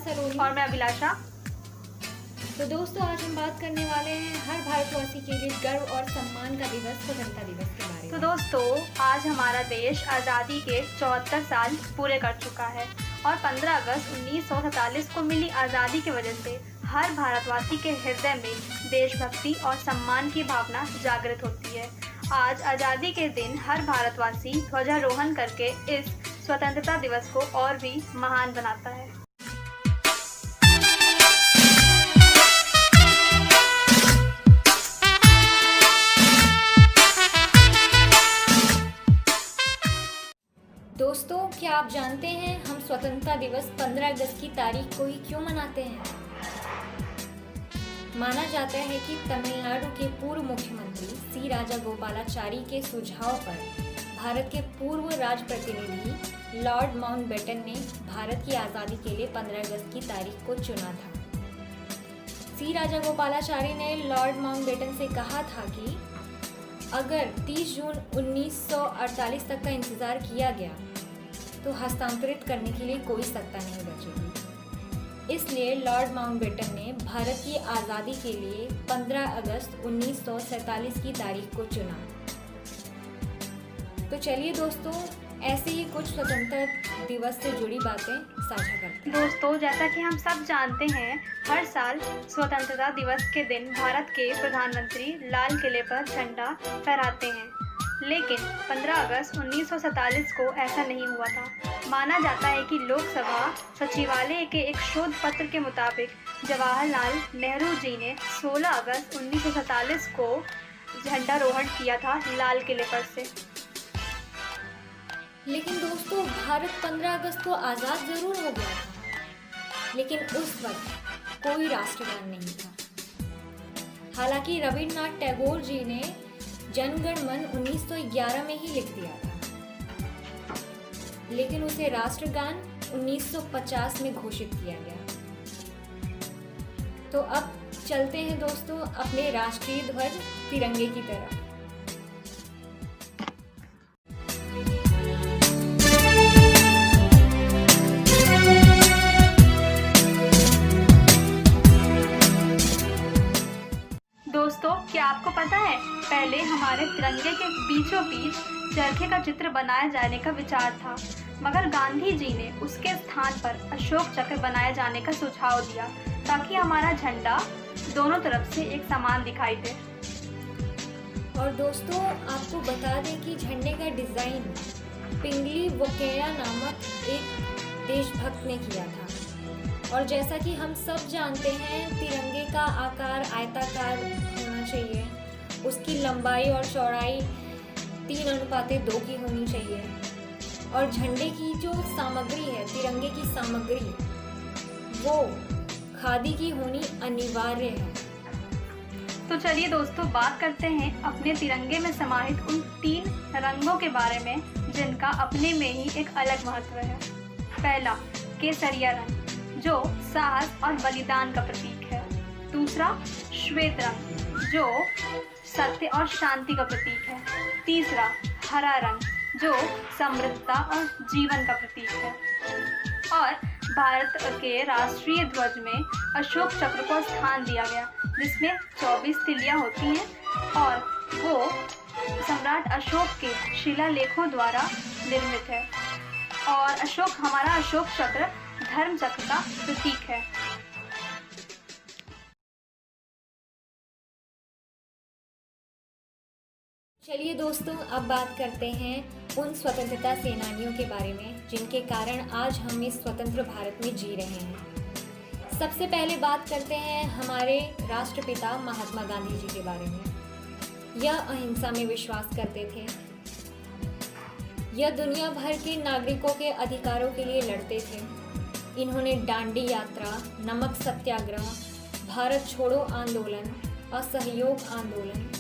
सलोनी और मैं अभिलाषा। तो दोस्तों, आज हम बात करने वाले हैं हर भारतवासी के लिए गर्व और सम्मान का दिवस, स्वतंत्रता दिवस के बारे में। तो दोस्तों, आज हमारा देश आज़ादी के 74 साल पूरे कर चुका है और 15 अगस्त 1947 को मिली आज़ादी की वजह से हर भारतवासी के हृदय में देशभक्ति और सम्मान की भावना जागृत होती है। आज आज़ादी के दिन हर भारतवासी ध्वजारोहण करके इस स्वतंत्रता दिवस को और भी महान बनाता है। दोस्तों, क्या आप जानते हैं हम स्वतंत्रता दिवस 15 अगस्त की तारीख को ही क्यों मनाते हैं? माना जाता है कि तमिलनाडु के पूर्व मुख्यमंत्री सी राजागोपालाचारी के सुझाव पर भारत के पूर्व राजप्रतिनिधि लॉर्ड माउंटबेटन ने भारत की आज़ादी के लिए 15 अगस्त की तारीख को चुना था। सी राजागोपालाचारी ने लॉर्ड माउंटबेटन से कहा था कि अगर 30 जून 1948 तक का इंतज़ार किया गया तो हस्तांतरित करने के लिए कोई सत्ता नहीं बचेगी। इसलिए लॉर्ड माउंटबेटन ने भारत की आज़ादी के लिए 15 अगस्त 1947 की तारीख को चुना। तो चलिए दोस्तों, ऐसे ही कुछ स्वतंत्रता दिवस से जुड़ी बातें साझा करते हैं। दोस्तों, जैसा कि हम सब जानते हैं, हर साल स्वतंत्रता दिवस के दिन भारत के प्रधानमंत्री लाल किले पर झंडा फहराते हैं, लेकिन 15 अगस्त 1947 को ऐसा नहीं हुआ था। माना जाता है कि लोकसभा सचिवालय के एक शोध पत्र के मुताबिक जवाहरलाल नेहरू जी ने 16 अगस्त 1947 को झंडारोहण किया था लाल किले पर से। लेकिन दोस्तों, भारत 15 अगस्त को आज़ाद ज़रूर हो गया था, लेकिन उस वक्त कोई राष्ट्रगान नहीं था। हालांकि रविन्द्रनाथ टैगोर जी ने जन गण मन 1911 में ही लिख दिया था, लेकिन उसे राष्ट्रगान 1950 में घोषित किया गया। तो अब चलते हैं दोस्तों अपने राष्ट्रीय ध्वज तिरंगे की तरफ। दोस्तों, क्या आपको पता है, पहले हमारे तिरंगे के बीचों बीच चरखे का चित्र बनाए जाने का विचार था, मगर गांधी जी ने उसके स्थान पर अशोक चक्र बनाए जाने का सुझाव दिया ताकि हमारा झंडा दोनों तरफ से एक समान दिखाई दे। और दोस्तों, आपको बता दें कि झंडे का डिज़ाइन पिंगली वोकेया नामक एक देशभक्त ने किया था। और जैसा कि हम सब जानते हैं, तिरंगे का आकार आयताकार होना चाहिए, उसकी लंबाई और चौड़ाई 3:2 की होनी चाहिए, और झंडे की जो सामग्री है, तिरंगे की सामग्री, वो खादी की होनी अनिवार्य है। तो चलिए दोस्तों, बात करते हैं अपने तिरंगे में समाहित उन 3 रंगों के बारे में जिनका अपने में ही एक अलग महत्व है। पहला, केसरिया रंग, जो साहस और बलिदान का प्रतीक है। दूसरा, श्वेत रंग, जो सत्य और शांति का प्रतीक है। तीसरा, हरा रंग, जो समृद्धता और जीवन का प्रतीक है। और भारत के राष्ट्रीय ध्वज में अशोक चक्र को स्थान दिया गया, जिसमें 24 तिलियां होती हैं और वो सम्राट अशोक के शिलालेखों द्वारा निर्मित है। और हमारा अशोक चक्र धर्म चक्र का प्रतीक है। चलिए दोस्तों, अब बात करते हैं उन स्वतंत्रता सेनानियों के बारे में जिनके कारण आज हम इस स्वतंत्र भारत में जी रहे हैं। सबसे पहले बात करते हैं हमारे राष्ट्रपिता महात्मा गांधी जी के बारे में। यह अहिंसा में विश्वास करते थे। यह दुनिया भर के नागरिकों के अधिकारों के लिए लड़ते थे। इन्होंने दांडी यात्रा, नमक सत्याग्रह, भारत छोड़ो आंदोलन, असहयोग आंदोलन,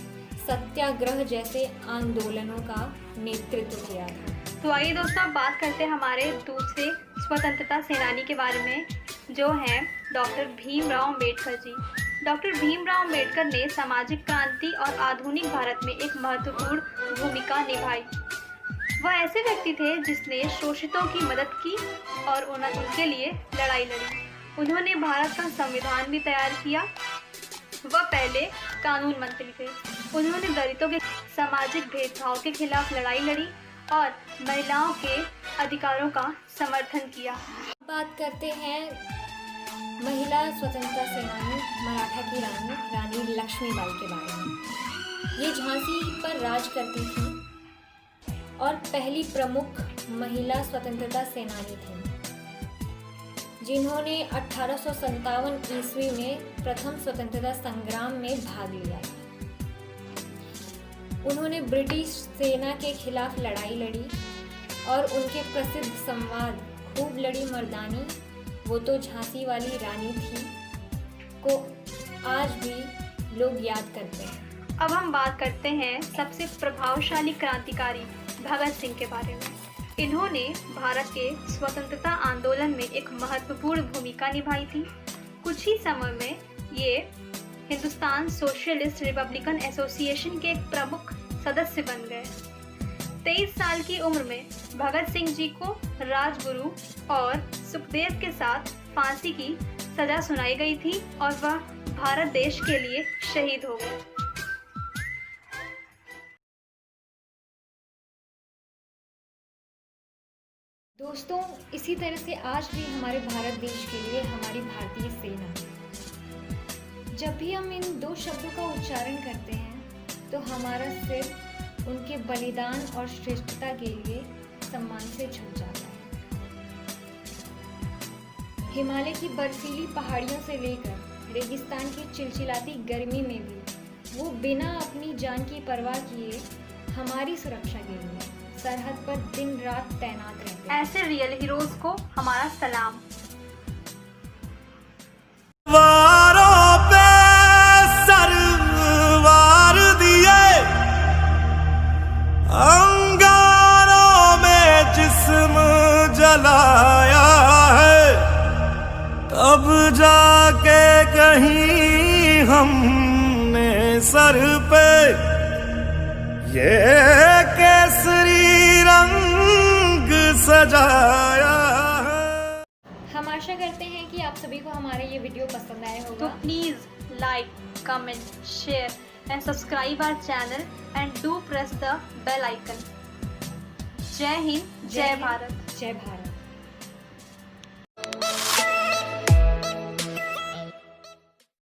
सत्याग्रह जैसे आंदोलनों का नेतृत्व किया था। तो आइए दोस्तों, अब बात करते हैं हमारे दूसरे स्वतंत्रता सेनानी के बारे में, जो हैं डॉक्टर भीमराव अम्बेडकर जी। डॉक्टर भीमराव अम्बेडकर ने सामाजिक क्रांति और आधुनिक भारत में एक महत्वपूर्ण भूमिका निभाई। वह ऐसे व्यक्ति थे जिसने शोषितों की मदद की और उनके लिए लड़ाई लड़ी। उन्होंने भारत का संविधान भी तैयार किया। वह पहले कानून मंत्री थे। उन्होंने दलितों के सामाजिक भेदभाव के खिलाफ लड़ाई लड़ी और महिलाओं के अधिकारों का समर्थन किया। बात करते हैं महिला स्वतंत्रता सेनानी मराठा की रानी लक्ष्मीबाई के बारे में। ये झांसी पर राज करती थी और पहली प्रमुख महिला स्वतंत्रता सेनानी थी, जिन्होंने 1857 ईस्वी में प्रथम स्वतंत्रता संग्राम में भाग लिया। उन्होंने ब्रिटिश सेना के खिलाफ लड़ाई लड़ी और उनके प्रसिद्ध संवाद खूब लड़ी मर्दानी, वो तो झांसी वाली रानी थी, को आज भी लोग याद करते हैं। अब हम बात करते हैं सबसे प्रभावशाली क्रांतिकारी भगत सिंह के बारे में। इन्होंने भारत के स्वतंत्रता आंदोलन में एक महत्वपूर्ण भूमिका निभाई थी। कुछ ही समय में ये हिंदुस्तान सोशलिस्ट रिपब्लिकन एसोसिएशन के एक प्रमुख सदस्य बन गए। 23 साल की उम्र में भगत सिंह जी को राजगुरु और सुखदेव के साथ फांसी की सजा सुनाई गई थी और वह भारत देश के लिए शहीद हो गए। दोस्तों, इसी तरह से आज भी हमारे भारत देश के लिए हमारी भारतीय सेना, जब भी हम इन दो शब्दों का उच्चारण करते हैं तो हमारा सिर उनके बलिदान और श्रेष्ठता के लिए सम्मान से झुक जाता है। हिमालय की बर्फीली पहाड़ियों से लेकर रेगिस्तान की चिलचिलाती गर्मी में भी वो बिना अपनी जान की परवाह किए हमारी सुरक्षा के लिए सरहद पर दिन रात तैनात रहते हैं। ऐसे रियल हीरोज को हमारा सलाम। वारों पे सरवार दिए, अंगारों में जिस्म जलाया है, तब जाके कहीं हमने सर पे ये केसरी रंग सजाया है। हम आशा करते हैं कि आप सभी को हमारा ये वीडियो पसंद आया तो होगा। Please like, comment, share and subscribe our channel and do press the bell icon. जय हिंद, जय भारत। जय भारत।